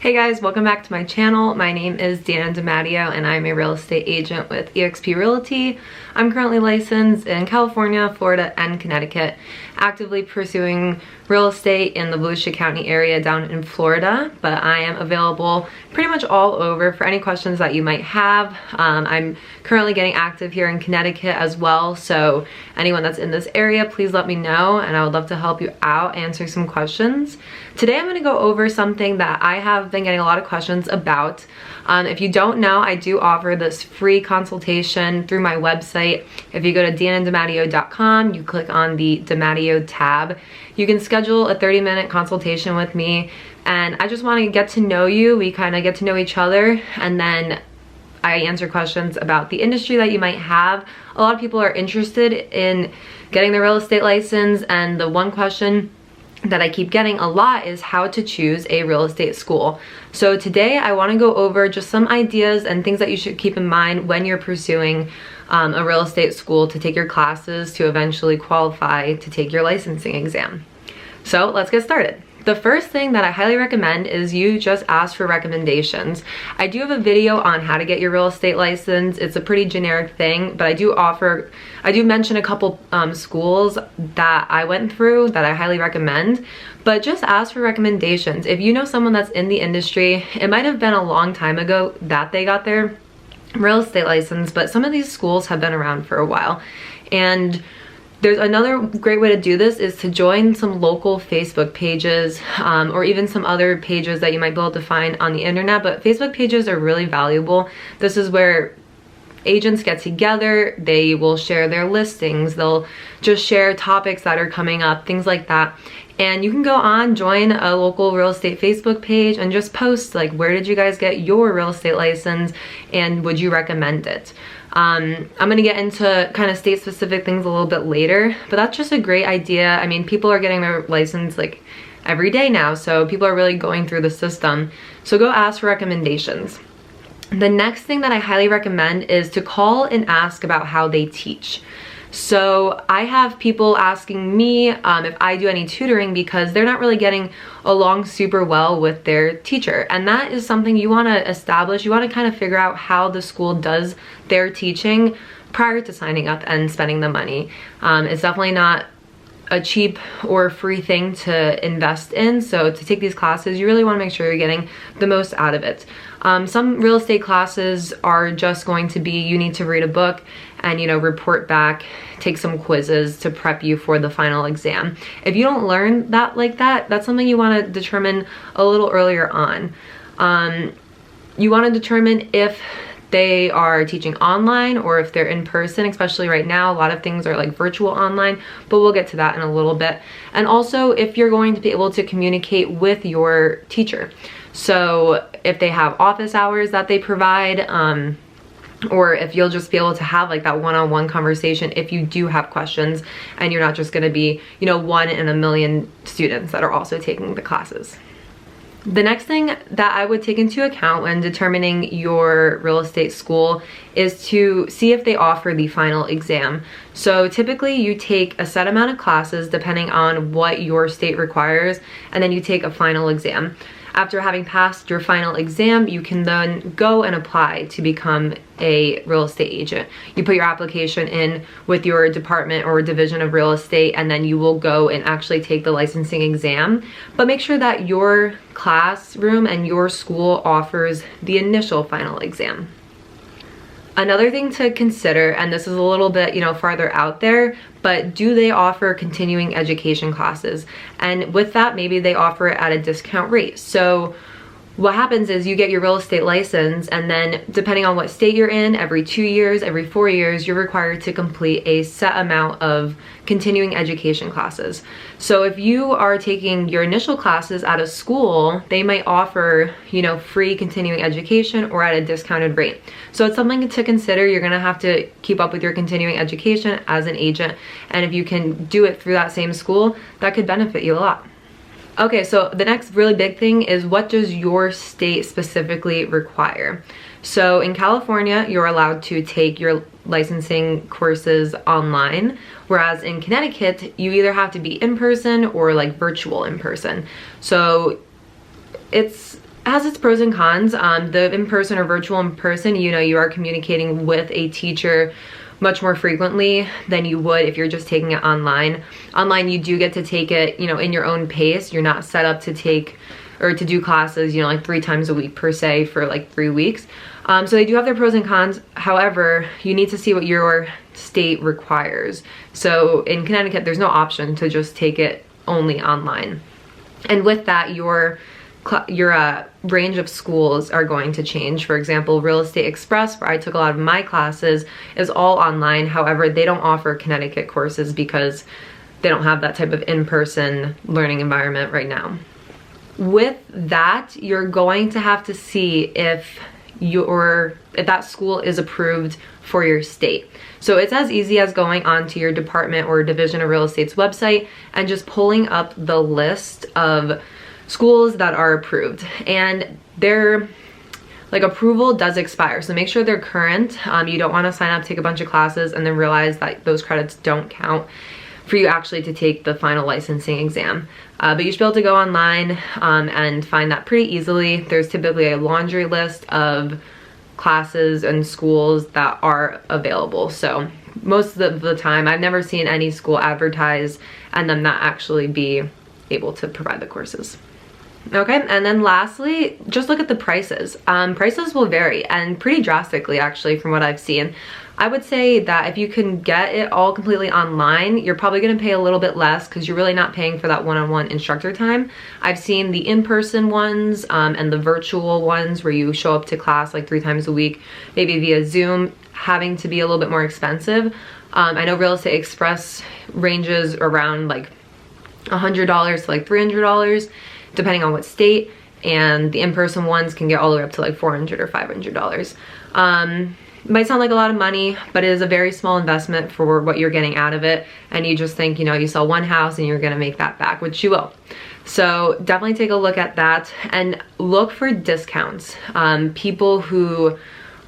Hey guys, welcome back to my channel. My name is Deanna DeMattio and I'm a real estate agent with eXp Realty. I'm currently licensed in California, Florida, and Connecticut, actively pursuing real estate in the Volusia County area down in Florida, but I am available pretty much all over for any questions that you might have. I'm currently getting active here in Connecticut as well, so anyone that's in this area, please let me know and I would love to help you out, answer some questions. Today I'm going to go over something that I have been getting a lot of questions about. If you don't know, I do offer this free consultation through my website. If you go to DeannaDeMattio.com, you click on the DeMattio tab, you can schedule a 30-minute consultation with me, and I just want to get to know you. We kind of get to know each other, and then I answer questions about the industry that you might have. A lot of people are interested in getting their real estate license, and the one question that I keep getting a lot is how to choose a real estate school. So today I want to go over just some ideas and things that you should keep in mind when you're pursuing a real estate school to take your classes to eventually qualify to take your licensing exam. So let's get started. The first thing that I highly recommend is you just ask for recommendations. I do have a video on how to get your real estate license. It's a pretty generic thing, but I do mention a couple schools that I went through that I highly recommend, but just ask for recommendations. If you know someone that's in the industry, it might have been a long time ago that they got their real estate license, but some of these schools have been around for a while. And there's another great way to do this is to join some local Facebook pages or even some other pages that you might be able to find on the internet, but Facebook pages are really valuable. This is where agents get together, they will share their listings, they'll just share topics that are coming up, things like that. And you can go on, join a local real estate Facebook page and just post like, where did you guys get your real estate license and would you recommend it? I'm gonna get into kind of state specific things a little bit later, but that's just a great idea. I mean, people are getting their license like every day now, so people are really going through the system. So go ask for recommendations. The next thing that I highly recommend is to call and ask about how they teach. So I have people asking me if I do any tutoring because they're not really getting along super well with their teacher. And that is something you want to establish. You want to kind of figure out how the school does their teaching prior to signing up and spending the money. It's definitely not a cheap or free thing to invest in. So to take these classes, you really want to make sure you're getting the most out of it. Some real estate classes are just going to be, you need to read a book and, you know, report back, take some quizzes to prep you for the final exam. If you don't learn that like that, that's something you want to determine a little earlier on. You want to determine if they are teaching online or if they're in person, especially right now. A lot of things are like virtual online, but we'll get to that in a little bit. And also if you're going to be able to communicate with your teacher. So if they have office hours that they provide, or if you'll just be able to have like that one-on-one conversation if you do have questions and you're not just going to be, you know, one in a million students that are also taking the classes. The next thing that I would take into account when determining your real estate school is to see if they offer the final exam. So typically you take a set amount of classes depending on what your state requires, and then you take a final exam. After having passed your final exam, you can then go and apply to become a real estate agent. You put your application in with your department or division of real estate, and then you will go and actually take the licensing exam. But make sure that your classroom and your school offers the initial final exam. Another thing to consider, and this is a little bit, you know, farther out there, but do they offer continuing education classes? And with that, maybe they offer it at a discount rate. So what happens is you get your real estate license, and then depending on what state you're in, every 2 years, every 4 years, you're required to complete a set amount of continuing education classes. So if you are taking your initial classes at a school, they might offer, you know, free continuing education or at a discounted rate. So it's something to consider. You're gonna have to keep up with your continuing education as an agent, and if you can do it through that same school, that could benefit you a lot. Okay, so the next really big thing is, what does your state specifically require? So in California, you're allowed to take your licensing courses online, whereas in Connecticut, you either have to be in person or like virtual in person. So it's has its pros and cons. The in-person or virtual in-person, you know, you are communicating with a teacher much more frequently than you would if you're just taking it online. Online, you do get to take it, you know, in your own pace. You're not set up to take or to do classes, you know, like 3 times a week per se for like 3 weeks. So they do have their pros and cons. However, you need to see what your state requires. So in Connecticut, there's no option to just take it only online. And with that, your range of schools are going to change. For example, Real Estate Express, where I took a lot of my classes, is all online. However, they don't offer Connecticut courses because they don't have that type of in-person learning environment right now. With that, you're going to have to see if that school is approved for your state. So it's as easy as going onto your department or division of real estate's website and just pulling up the list of schools that are approved, and their approval does expire, so make sure they're current. You don't want to sign up, take a bunch of classes, and then realize that those credits don't count for you actually to take the final licensing exam. But you should be able to go online and find that pretty easily. There's typically a laundry list of classes and schools that are available. So most of the time, I've never seen any school advertise and then not actually be able to provide the courses. Okay, and then lastly, just look at the prices. Prices will vary, and pretty drastically actually from what I've seen. I would say that if you can get it all completely online, you're probably going to pay a little bit less because you're really not paying for that one-on-one instructor time. I've seen the in-person ones and the virtual ones where you show up to class like 3 times a week, maybe via Zoom, having to be a little bit more expensive. I know Real Estate Express ranges around like $100 to like $300, depending on what state, and the in-person ones can get all the way up to like $400 or $500. It might sound like a lot of money, but it is a very small investment for what you're getting out of it, and you just think, you know, you sell one house and you're gonna make that back, which you will. So definitely take a look at that and look for discounts. People who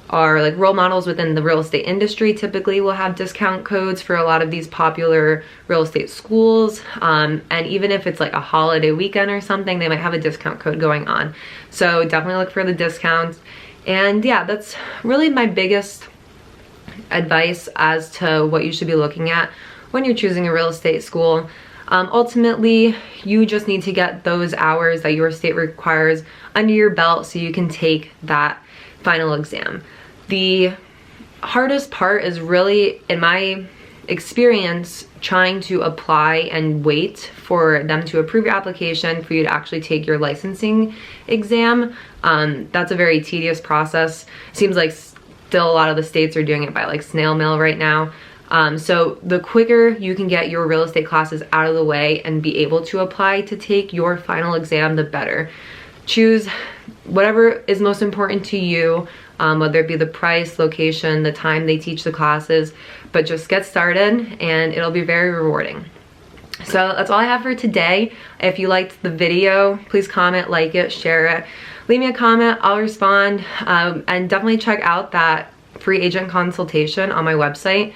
are like role models within the real estate industry typically will have discount codes for a lot of these popular real estate schools, and even if it's like a holiday weekend or something, they might have a discount code going on. So definitely look for the discounts. And yeah, that's really my biggest advice as to what you should be looking at when you're choosing a real estate school. Ultimately, you just need to get those hours that your state requires under your belt so you can take that final exam. The hardest part is really, in my experience, trying to apply and wait for them to approve your application for you to actually take your licensing exam. That's a very tedious process. Seems like still a lot of the states are doing it by like snail mail right now. So the quicker you can get your real estate classes out of the way and be able to apply to take your final exam, the better. Choose whatever is most important to you, whether it be the price, location, the time they teach the classes, but just get started and it'll be very rewarding. So that's all I have for today. If you liked the video, please comment, like it, share it. Leave me a comment, I'll respond, and definitely check out that free agent consultation on my website.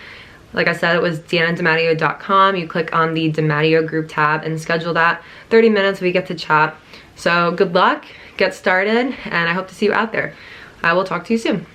Like I said, it was DeannaDeMattio.com. You click on the DeMattio Group tab and schedule that. 30 minutes, we get to chat. So good luck, get started, and I hope to see you out there. I will talk to you soon.